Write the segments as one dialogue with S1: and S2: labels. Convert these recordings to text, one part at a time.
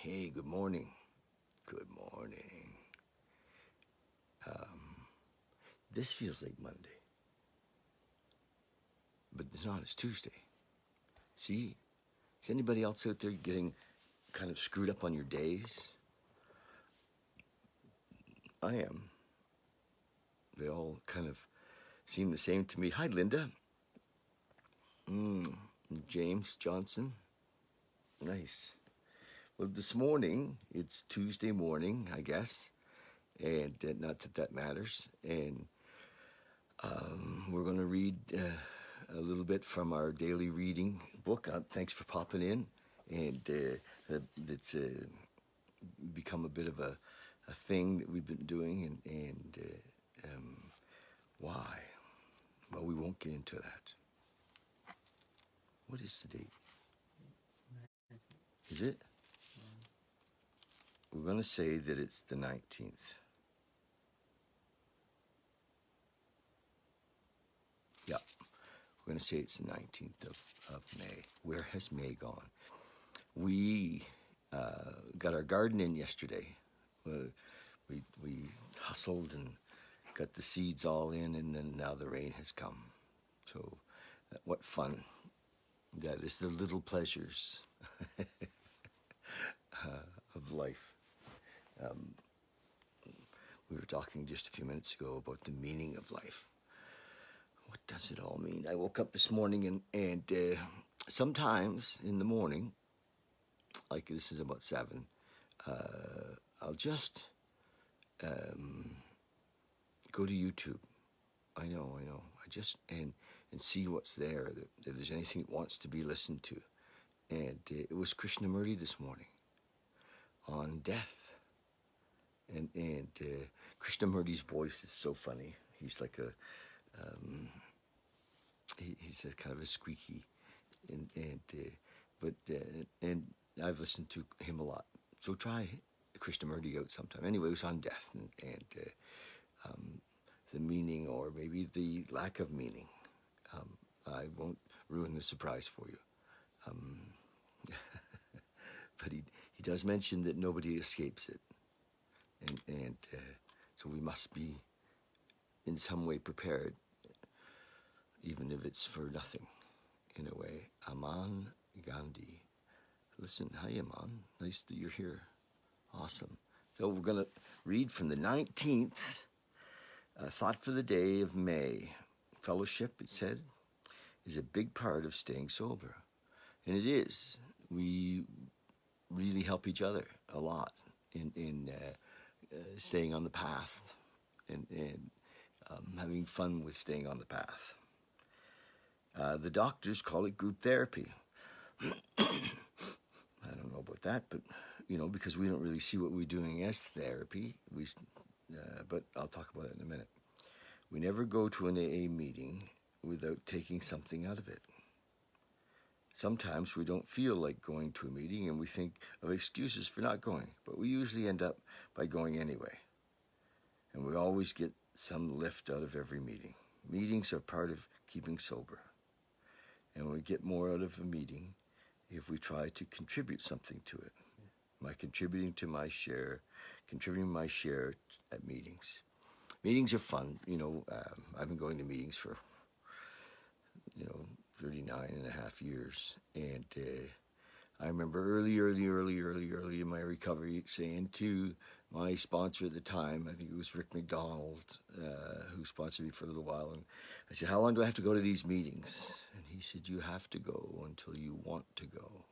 S1: Hey, good morning. Good morning. This feels like Monday, but it's not. It's Tuesday. See? Is anybody else out there getting kind of screwed up on your days? I am. They all kind of seem the same to me. Hi, Linda. James Johnson. Nice. Well, this morning, it's Tuesday morning, I guess, and not that that matters. And we're going to read a little bit from our daily reading book. Thanks for popping in. And it's become a bit of a thing that we've been doing. And why? Well, we won't get into that. What is the date? Is it? We're going to say that it's the 19th. Yeah, we're going to say it's the 19th of May. Where has May gone? We got our garden in yesterday. We hustled and got the seeds all in, and then now the rain has come. So what fun that is, the little pleasures of life. We were talking just a few minutes ago about the meaning of life. What does it all mean? I woke up this morning and sometimes in the morning, like this is about 7, I'll just go to YouTube. I know. I just and see what's there. If there's anything that wants to be listened to, and it was Krishnamurti this morning on death, and Krishnamurti's voice is so funny. He's like a he's a kind of a squeaky, but I've listened to him a lot. So try Krishnamurti out sometime. Anyway, it was on death and the meaning, or maybe the lack of meaning. I won't ruin the surprise for you. But he does mention that nobody escapes it. And so we must be in some way prepared, even if it's for nothing, in a way. Aman Gandhi. Listen, hi Aman, nice that you're here. Awesome. So we're going to read from the 19th, Thought for the Day of May. Fellowship, it said, is a big part of staying sober. And it is. We really help each other a lot in staying on the path and having fun with staying on the path. The doctors call it group therapy. I don't know about that, but because we don't really see what we're doing as therapy. But I'll talk about it in a minute. We never go to an AA meeting without taking something out of it. Sometimes we don't feel like going to a meeting and we think of excuses for not going, but we usually end up by going anyway. And we always get some lift out of every meeting. Meetings are part of keeping sober. And we get more out of a meeting if we try to contribute something to it. By contributing my share at meetings. Meetings are fun. I've been going to meetings for 39 and a half years. And I remember early in my recovery saying to my sponsor at the time, I think it was Rick McDonald, who sponsored me for a little while, and I said, how long do I have to go to these meetings? And he said, you have to go until you want to go.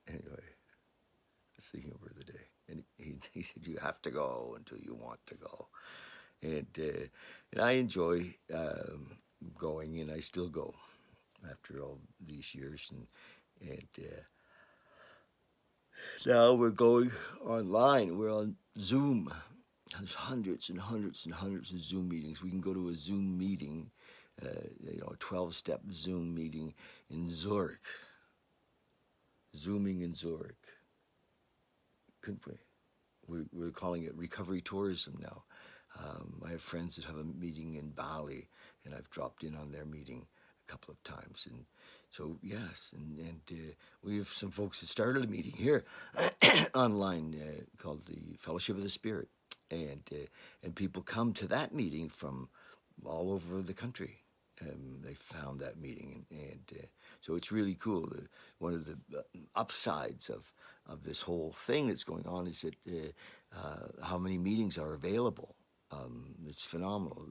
S1: Anyway, I was thinking over the day, and he said, you have to go until you want to go. And I enjoy going, and I still go after all these years. And now we're going online. We're on Zoom. There's hundreds and hundreds and hundreds of Zoom meetings. We can go to a Zoom meeting, a 12-step Zoom meeting in Zurich. Zooming in Zurich. Couldn't we? We're calling it recovery tourism now. I have friends that have a meeting in Bali, and I've dropped in on their meeting a couple of times. And so, yes, and we have some folks that started a meeting here online called the Fellowship of the Spirit. And people come to that meeting from all over the country. They found that meeting, and so it's really cool. One of the upsides of this whole thing that's going on is that how many meetings are available. It's phenomenal.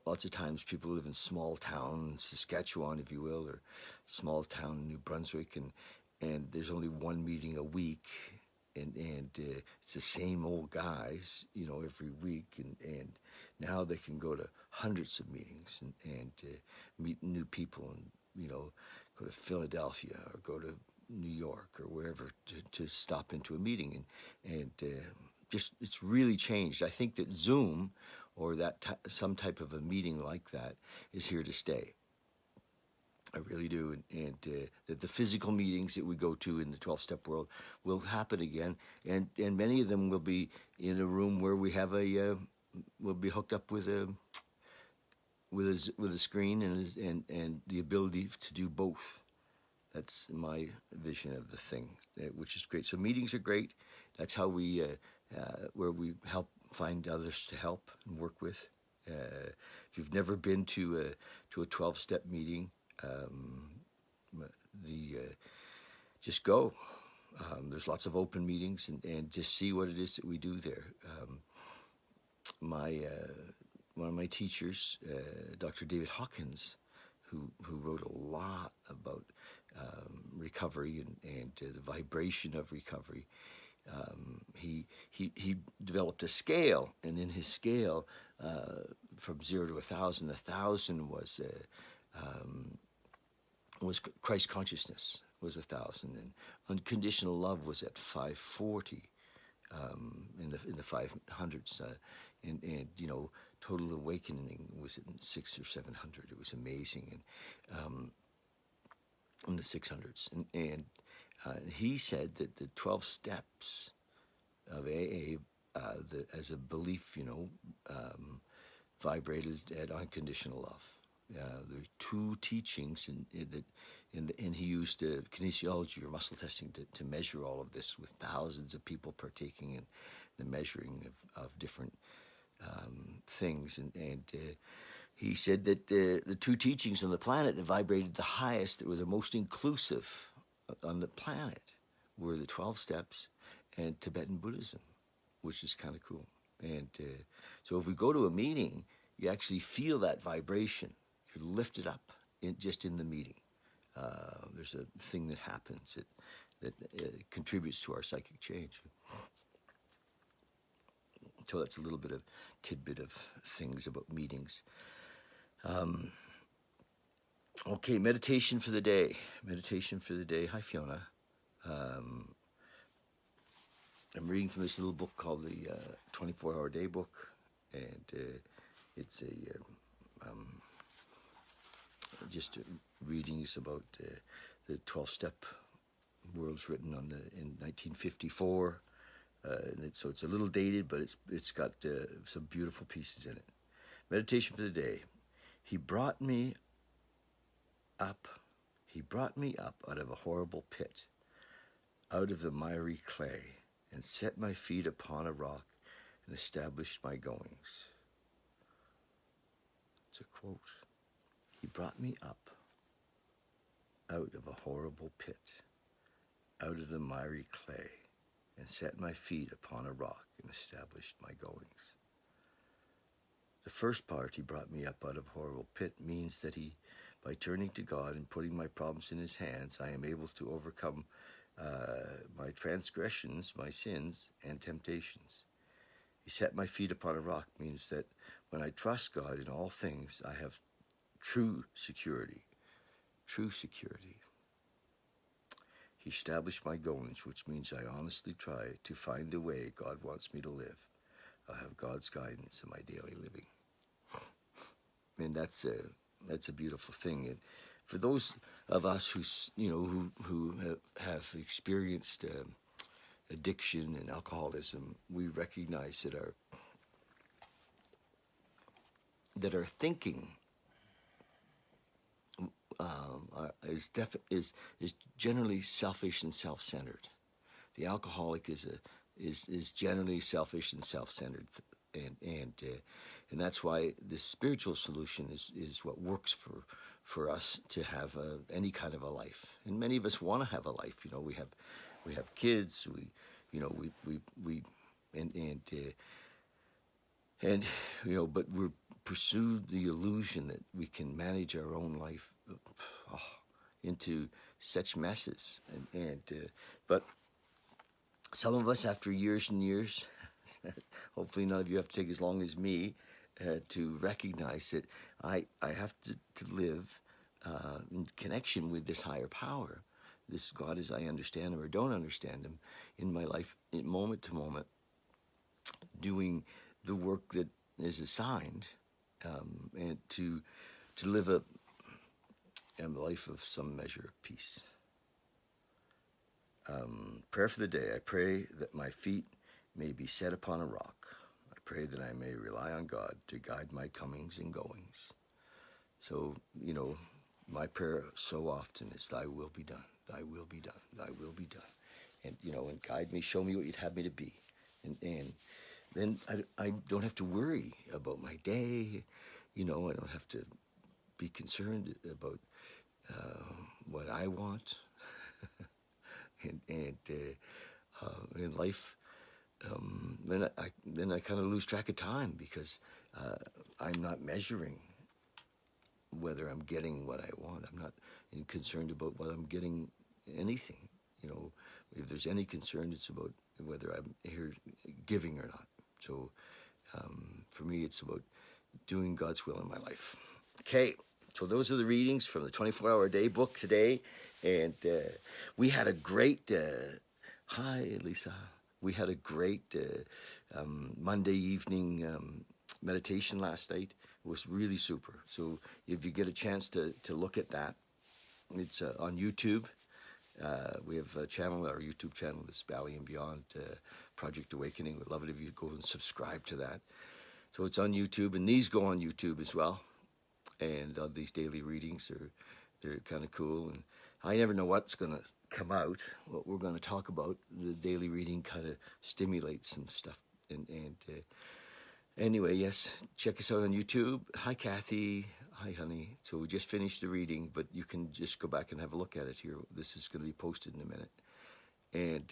S1: Lots of times people live in small town Saskatchewan, if you will, or small town New Brunswick, and there's only one meeting a week. And it's the same old guys, every week, and now they can go to hundreds of meetings and meet new people, and go to Philadelphia or go to New York or wherever to stop into a meeting, and just it's really changed. I think that Zoom or some type of a meeting like that is here to stay. I really do, and that the physical meetings that we go to in the 12-step world will happen again, and many of them will be in a room where we have we'll be hooked up with a screen and the ability to do both. That's my vision of the thing, which is great. So meetings are great. That's how we where we help find others to help and work with. If you've never been to a 12-step meeting, just go. There's lots of open meetings, and just see what it is that we do there. One of my teachers, Dr. David Hawkins, who wrote a lot about recovery and the vibration of recovery. He developed a scale, and in his scale, from 0 to 1,000, 1,000 was Christ consciousness, was 1,000, and unconditional love was at 540 in the 500s, and total awakening was in 600 or 700. It was amazing, and in the 600s, and he said that the 12 steps of AA, as a belief, vibrated at unconditional love. There's two teachings and he used kinesiology or muscle testing to measure all of this with thousands of people partaking in the measuring of different things. And he said that the two teachings on the planet that vibrated the highest, that were the most inclusive on the planet, were the 12 steps and Tibetan Buddhism, which is kind of cool. And so if we go to a meeting, you actually feel that vibration. You're lifted up just in the meeting. There's a thing that happens that contributes to our psychic change. So that's a little bit of tidbit of things about meetings. Okay, meditation for the day. Meditation for the day. Hi, Fiona. I'm reading from this little book called the 24-Hour Day Book, and it's just readings about the 12-step worlds written in 1954. So it's a little dated, but it's got some beautiful pieces in it. Meditation for the day. He brought me up out of a horrible pit, out of the miry clay, and set my feet upon a rock and established my goings. It's a quote. He brought me up out of a horrible pit, out of the miry clay, and set my feet upon a rock and established my goings. The first part, he brought me up out of a horrible pit, means that by turning to God and putting my problems in his hands, I am able to overcome my transgressions, my sins, and temptations. He set my feet upon a rock means that when I trust God in all things, I have true security. True security. He established my goings, which means I honestly try to find the way God wants me to live. I have God's guidance in my daily living. And that's a beautiful thing. And for those of us who have experienced addiction and alcoholism, we recognize that our thinking is generally selfish and self-centered. The alcoholic is generally selfish and self-centered, and that's why the spiritual solution is what works for us to have any kind of a life. And many of us want to have a life. You know, we have kids. We and you know, but we're pursued the illusion that we can manage our own life into such messes, but some of us, after years and years, hopefully none of you have to take as long as me to recognize that I have to live in connection with this higher power, this God as I understand him or don't understand him in my life, in moment to moment, doing the work that is assigned, and to live a life of some measure of peace. Prayer for the day. I pray that my feet may be set upon a rock. I pray that I may rely on God to guide my comings and goings. So, you know, my prayer so often is, thy will be done, thy will be done, thy will be done. And, you know, and guide me, show me what you'd have me to be. And then I don't have to worry about my day. You know, I don't have to be concerned about what I want. and in life, then I kind of lose track of time because I'm not measuring whether I'm getting what I want. I'm not concerned about whether I'm getting anything. You know, if there's any concern, it's about whether I'm here giving or not. So for me, it's about doing God's will in my life. Okay, so those are the readings from the 24-Hour Day book today. And we had a great, hi, Lisa. We had a great Monday evening meditation last night. It was really super. So if you get a chance to look at that, it's on YouTube. We have a channel, our YouTube channel is Valley and Beyond Project Awakening. We'd love it if you go and subscribe to that. So it's on YouTube, and these go on YouTube as well. And these daily readings they're kind of cool. And I never know what's going to come out, what we're going to talk about. The daily reading kind of stimulates some stuff. And anyway, yes, check us out on YouTube. Hi, Kathy. Hi, honey. So we just finished the reading, but you can just go back and have a look at it here. This is going to be posted in a minute. And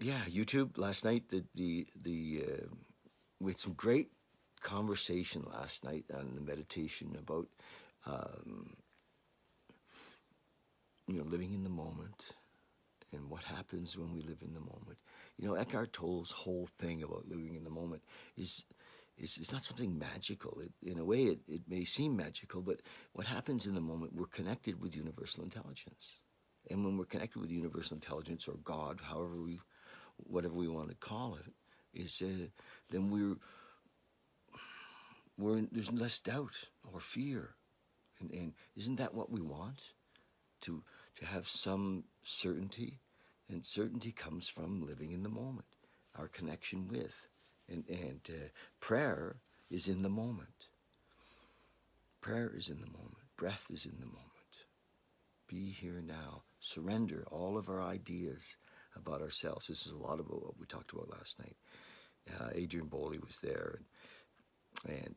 S1: yeah, YouTube last night. We had some great conversation last night on the meditation about living in the moment and what happens when we live in the moment. You know, Eckhart Tolle's whole thing about living in the moment is not something magical. In a way, it may seem magical, but what happens in the moment, we're connected with universal intelligence. And when we're connected with universal intelligence or God, whatever we want to call it, then there's less doubt or fear. And isn't that what we want? To have some certainty? And certainty comes from living in the moment, our connection with. And prayer is in the moment. Prayer is in the moment. Breath is in the moment. Be here now. Surrender all of our ideas about ourselves. This is a lot about what we talked about last night. Adrian Bowley was there, and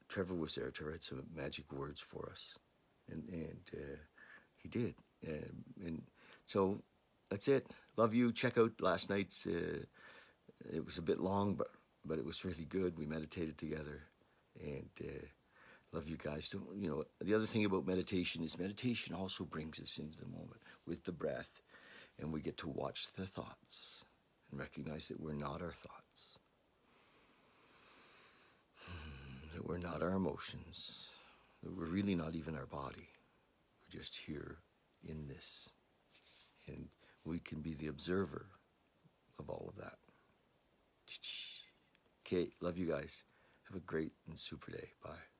S1: Trevor was there. Trevor had some magic words for us, and he did. And so that's it. Love you. Check out last night's. It was a bit long, but it was really good. We meditated together, and love you guys. So, the other thing about meditation is meditation also brings us into the moment with the breath, and we get to watch the thoughts and recognize that we're not our thoughts, that we're not our emotions, that we're really not even our body. We're just here in this, and we can be the observer of all of that. Okay, love you guys. Have a great and super day. Bye.